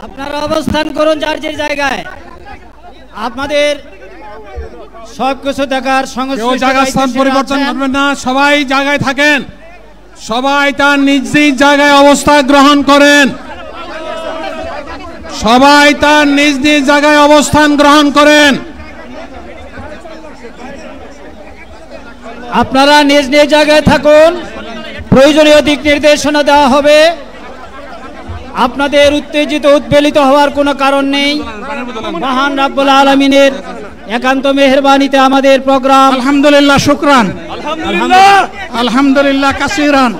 আপনারা অবস্থান করুন যার যে জায়গায়। আপনাদের সবকিছু দেখার সংস্কৃতি জায়গা স্থান পরিবর্তন করবেন না, সবাই জায়গায় থাকেন, সবাই তার নিজ নিজ জায়গায় অবস্থান গ্রহণ করেন, সবাই তার নিজ নিজ জায়গায় অবস্থান গ্রহণ করেন। আপনারা নিজ নিজ জায়গায় থাকুন, প্রয়োজনীয় দিক নির্দেশনা দেওয়া হবে। আপনাদের উত্তেজিত উদ্বেলিত হওয়ার কোনো কারণ নেই। মহান রাব্বুল আলামিনের একান্ত মেহেরবানিতে আমাদের প্রোগ্রাম আলহামদুলিল্লাহ, শুকরান, আলহামদুলিল্লাহ কাসিরান।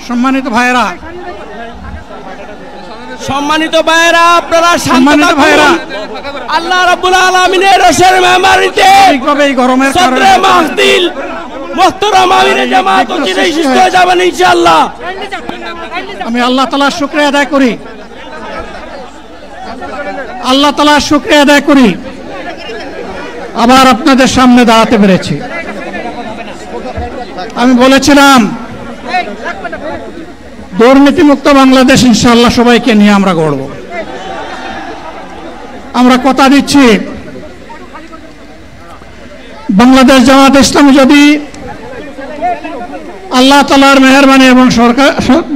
সম্মানিত ভাইরা, আপনারা সম্মানিত ভাইরা, আল্লাহ রাব্বুল আলামিনের রসের মেহমানিতে এই গরমের কারণে মাহফিল মুহতারাম আমিরে জামাত অচিরেই সুস্থ হয়ে যাবেন ইনশাআল্লাহ। আমি আল্লাহ তাআলার শুকরিয়া আদায় করি, আল্লাহ তাআলার শুকরিয়া আদায় করি আবার আপনাদের সামনে দাঁড়াতে পেরেছি। আমি বলেছিলাম দুর্নীতিমুক্ত বাংলাদেশ ইনশাআল্লাহ সবাইকে নিয়ে আমরা গড়ব। আমরা কথা দিচ্ছি, বাংলাদেশ জামাত ইসলামী যদি আল্লাহ তাআলার মেহেরবানি এবং সরকার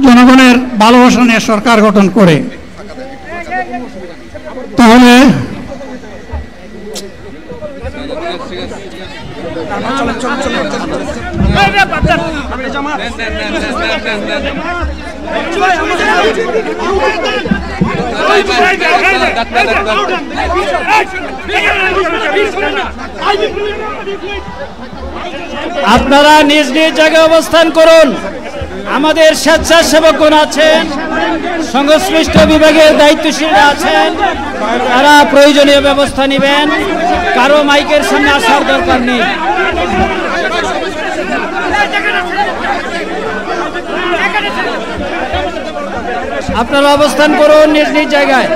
জনগণের ভালোবাসা নিয়ে সরকার গঠন করে, তাহলে আপনারা নিজ নিজ জায়গায় অবস্থান করুন। আমাদের স্বেচ্ছাসেবকগণ আছেন, সংশ্লিষ্ট বিভাগের দায়িত্বশীলরা আছেন, তারা প্রয়োজনীয় ব্যবস্থা নেবেন। কারো মাইকের সামনে আসার দরকার নেই। আপনারা অবস্থান করুন নিজ নিজ জায়গায়।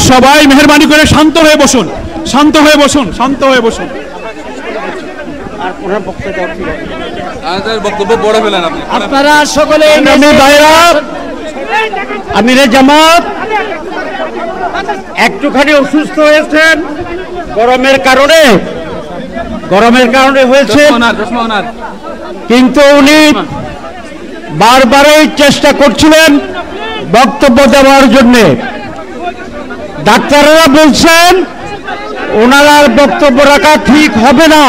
সবাই মেহেরবানি করে শান্ত হয়ে বসুন, শান্ত হয়ে বসুন, শান্ত হয়ে বসুন। আপনারা সকলে আমিরে জামাত একটুখানি অসুস্থ হয়েছেন, গরমের কারণে হয়েছে, কিন্তু উনি বারবারই চেষ্টা করছিলেন বক্তব্য দেওয়ার জন্য। ডাক্তাররা বলছেন ওনার আর বক্তব্য রাখা ঠিক হবে না।